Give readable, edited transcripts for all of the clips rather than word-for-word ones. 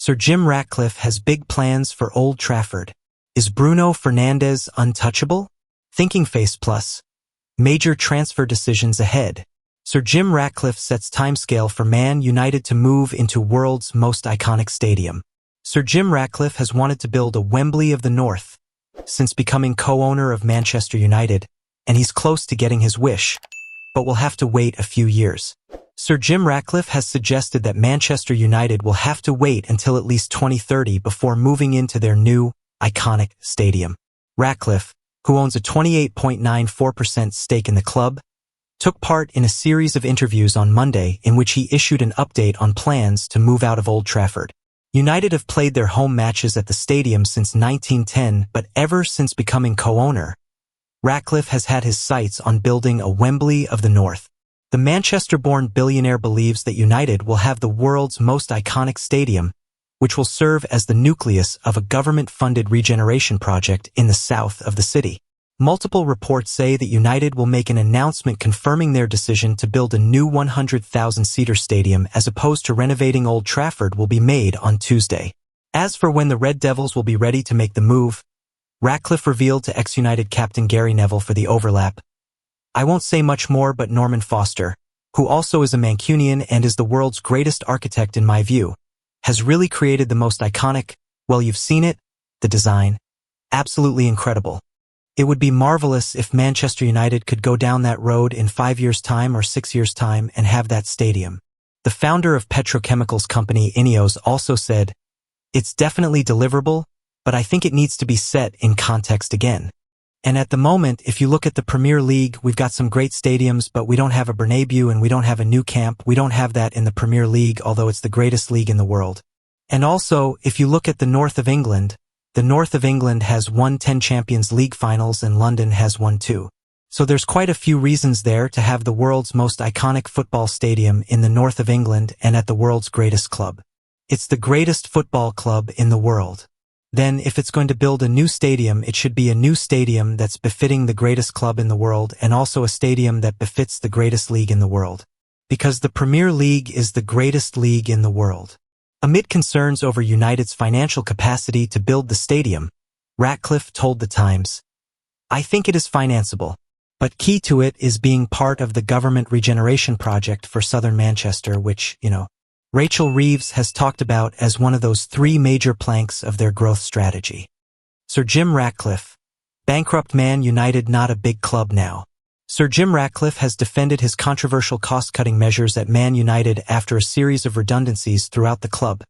Sir Jim Ratcliffe has big plans for Old Trafford. Is Bruno Fernandes untouchable? Thinking Face Plus. Major transfer decisions ahead. Sir Jim Ratcliffe sets timescale for Man United to move into world's most iconic stadium. Sir Jim Ratcliffe has wanted to build a Wembley of the North since becoming co-owner of Manchester United, and he's close to getting his wish, but will have to wait a few years. Sir Jim Ratcliffe has suggested that Manchester United will have to wait until at least 2030 before moving into their new, iconic stadium. Ratcliffe, who owns a 28.94% stake in the club, took part in a series of interviews on Monday in which he issued an update on plans to move out of Old Trafford. United have played their home matches at the stadium since 1910, but ever since becoming co-owner, Ratcliffe has had his sights on building a Wembley of the North. The Manchester-born billionaire believes that United will have the world's most iconic stadium, which will serve as the nucleus of a government-funded regeneration project in the south of the city. Multiple reports say that United will make an announcement confirming their decision to build a new 100,000-seater stadium as opposed to renovating Old Trafford will be made on Tuesday. As for when the Red Devils will be ready to make the move, Ratcliffe revealed to ex-United captain Gary Neville for the overlap, "I won't say much more, but Norman Foster, who also is a Mancunian and is the world's greatest architect in my view, has really created the most iconic, well, you've seen it, the design. Absolutely incredible. It would be marvelous if Manchester United could go down that road in 5 years' time or 6 years' time and have that stadium." The founder of petrochemicals company Ineos also said, "It's definitely deliverable, but I think it needs to be set in context again. And at the moment, if you look at the Premier League, we've got some great stadiums, but we don't have a Bernabeu and we don't have a Nou Camp. We don't have that in the Premier League, although it's the greatest league in the world. And also, if you look at the north of England, the north of England has won 10 Champions League finals and London has won 2. So there's quite a few reasons there to have the world's most iconic football stadium in the north of England and at the world's greatest club. It's the greatest football club in the world. Then, if it's going to build a new stadium, it should be a new stadium that's befitting the greatest club in the world and also a stadium that befits the greatest league in the world. Because the Premier League is the greatest league in the world." Amid concerns over United's financial capacity to build the stadium, Ratcliffe told The Times, "I think it is financeable, but key to it is being part of the government regeneration project for southern Manchester, which, Rachel Reeves has talked about as one of those 3 major planks of their growth strategy." Sir Jim Ratcliffe, bankrupt Man United not a big club now. Sir Jim Ratcliffe has defended his controversial cost-cutting measures at Man United after a series of redundancies throughout the club.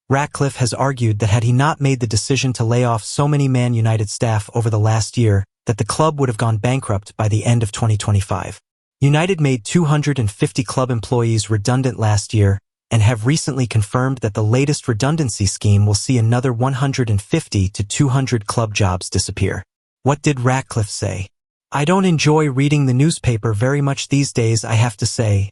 Ratcliffe has argued that had he not made the decision to lay off so many Man United staff over the last year, that the club would have gone bankrupt by the end of 2025. United made 250 club employees redundant last year, and have recently confirmed that the latest redundancy scheme will see another 150 to 200 club jobs disappear. What did Ratcliffe say? "I don't enjoy reading the newspaper very much these days, I have to say,"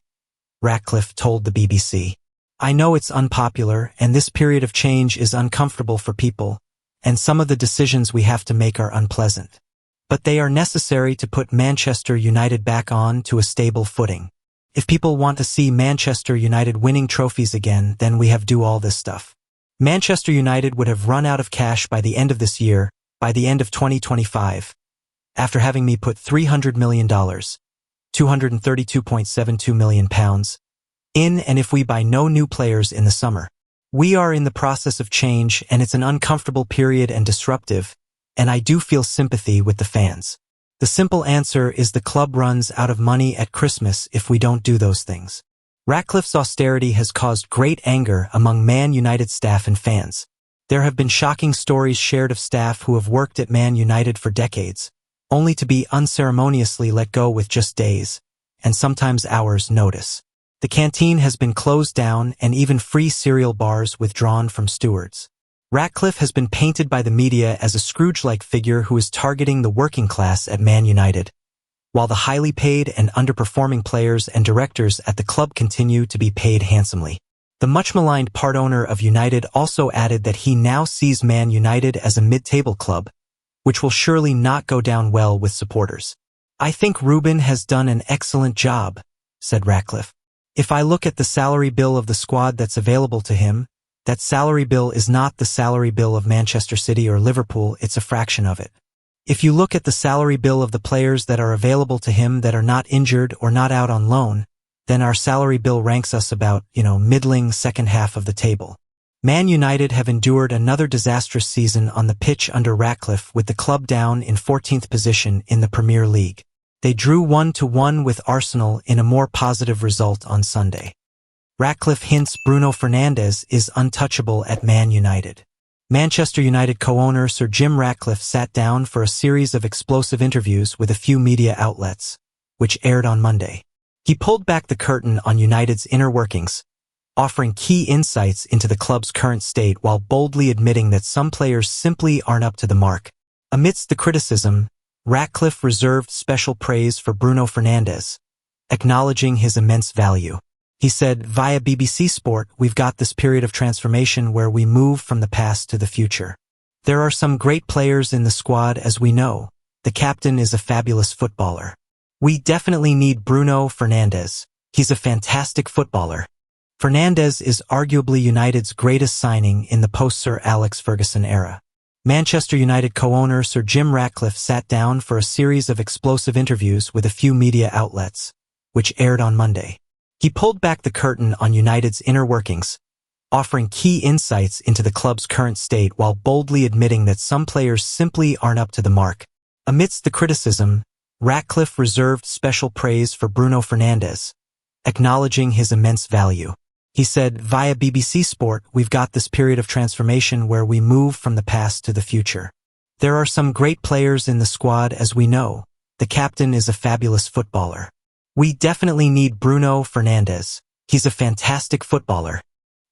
Ratcliffe told the BBC. "I know it's unpopular, and this period of change is uncomfortable for people, and some of the decisions we have to make are unpleasant. But they are necessary to put Manchester United back on to a stable footing. If people want to see Manchester United winning trophies again, then we have to do all this stuff. Manchester United would have run out of cash by the end of this year, by the end of 2025, after having me put $300 million, £232.72 million, in, and if we buy no new players in the summer. We are in the process of change, and it's an uncomfortable period and disruptive, and I do feel sympathy with the fans. The simple answer is the club runs out of money at Christmas if we don't do those things." Ratcliffe's austerity has caused great anger among Man United staff and fans. There have been shocking stories shared of staff who have worked at Man United for decades, only to be unceremoniously let go with just days, and sometimes hours' notice. The canteen has been closed down and even free cereal bars withdrawn from stewards. Ratcliffe has been painted by the media as a Scrooge-like figure who is targeting the working class at Man United, while the highly paid and underperforming players and directors at the club continue to be paid handsomely. The much-maligned part owner of United also added that he now sees Man United as a mid-table club, which will surely not go down well with supporters. "I think Ruben has done an excellent job," said Ratcliffe. "If I look at the salary bill of the squad that's available to him, That salary bill is not the salary bill of Manchester City or Liverpool, it's a fraction of it. If you look at the salary bill of the players that are available to him that are not injured or not out on loan, then our salary bill ranks us about, middling second half of the table. Man United have endured another disastrous season on the pitch under Ratcliffe with the club down in 14th position in the Premier League. They drew 1-1 with Arsenal in a more positive result on Sunday. Ratcliffe hints Bruno Fernandes is untouchable at Man United. Manchester United co-owner Sir Jim Ratcliffe sat down for a series of explosive interviews with a few media outlets, which aired on Monday. He pulled back the curtain on United's inner workings, offering key insights into the club's current state while boldly admitting that some players simply aren't up to the mark. Amidst the criticism, Ratcliffe reserved special praise for Bruno Fernandes, acknowledging his immense value. He said, via BBC Sport, we've got this period of transformation where we move from the past to the future. There are some great players in the squad, as we know. The captain is a fabulous footballer. We definitely need Bruno Fernandes. He's a fantastic footballer. Fernandes is arguably United's greatest signing in the post-Sir Alex Ferguson era. Manchester United co-owner Sir Jim Ratcliffe sat down for a series of explosive interviews with a few media outlets, which aired on Monday. He pulled back the curtain on United's inner workings, offering key insights into the club's current state while boldly admitting that some players simply aren't up to the mark. Amidst the criticism, Ratcliffe reserved special praise for Bruno Fernandes, acknowledging his immense value. He said, via BBC Sport, we've got this period of transformation where we move from the past to the future. There are some great players in the squad, as we know. The captain is a fabulous footballer. We definitely need Bruno Fernandes. He's a fantastic footballer.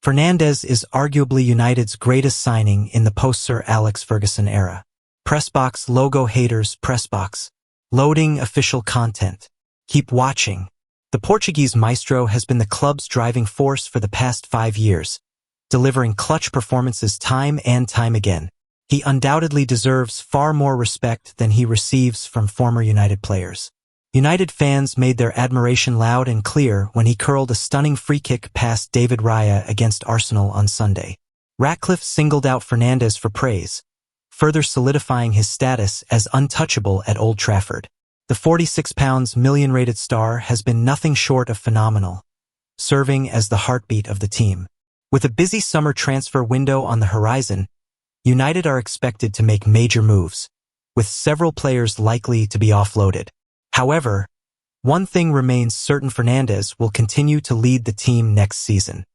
Fernandes is arguably United's greatest signing in the post-Sir Alex Ferguson era. Pressbox logo haters pressbox. Loading official content. Keep watching. The Portuguese maestro has been the club's driving force for the past 5 years, delivering clutch performances time and time again. He undoubtedly deserves far more respect than he receives from former United players. United fans made their admiration loud and clear when he curled a stunning free kick past David Raya against Arsenal on Sunday. Ratcliffe singled out Fernandes for praise, further solidifying his status as untouchable at Old Trafford. The £46 million-rated star has been nothing short of phenomenal, serving as the heartbeat of the team. With a busy summer transfer window on the horizon, United are expected to make major moves, with several players likely to be offloaded. However, one thing remains certain: Fernandes will continue to lead the team next season.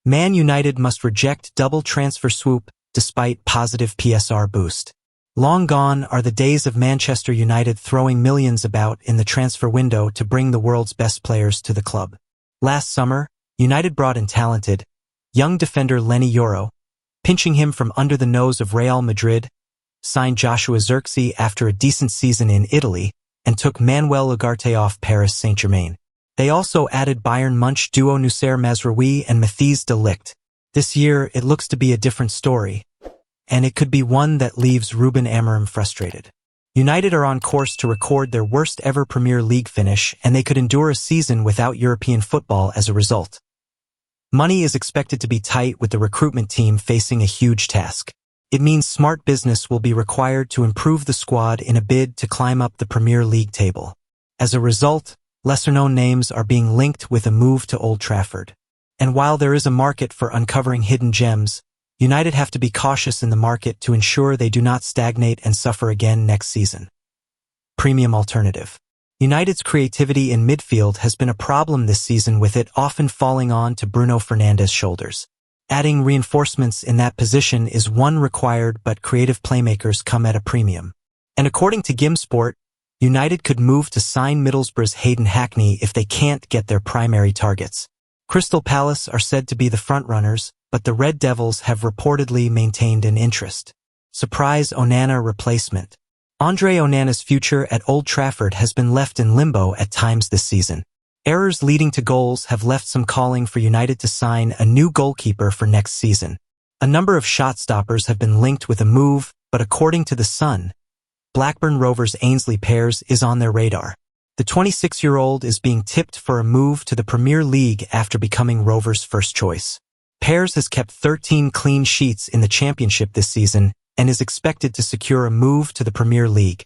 Man United must reject double transfer swoop despite positive PSR boost. Long gone are the days of Manchester United throwing millions about in the transfer window to bring the world's best players to the club. Last summer, United brought in talented, young defender Lenny Yoro, pinching him from under the nose of Real Madrid, signed Joshua Zirkzee after a decent season in Italy, and took Manuel Ugarte off Paris Saint-Germain. They also added Bayern Munich duo Noussair Mazraoui and Matthijs de Ligt. This year, it looks to be a different story, and it could be one that leaves Ruben Amorim frustrated. United are on course to record their worst ever Premier League finish, and they could endure a season without European football as a result. Money is expected to be tight, with the recruitment team facing a huge task. It means smart business will be required to improve the squad in a bid to climb up the Premier League table. As a result, lesser-known names are being linked with a move to Old Trafford. And while there is a market for uncovering hidden gems, United have to be cautious in the market to ensure they do not stagnate and suffer again next season. Premium alternative. United's creativity in midfield has been a problem this season, with it often falling on to Bruno Fernandes' shoulders. Adding reinforcements in that position is one required, but creative playmakers come at a premium. And according to GimSport, United could move to sign Middlesbrough's Hayden Hackney if they can't get their primary targets. Crystal Palace are said to be the frontrunners, but the Red Devils have reportedly maintained an interest. Surprise Onana replacement. Andre Onana's future at Old Trafford has been left in limbo at times this season. Errors leading to goals have left some calling for United to sign a new goalkeeper for next season. A number of shot stoppers have been linked with a move, but according to The Sun, Blackburn Rovers' Ainsley Pears is on their radar. The 26-year-old is being tipped for a move to the Premier League after becoming Rovers' first choice. Pears has kept 13 clean sheets in the championship this season and is expected to secure a move to the Premier League.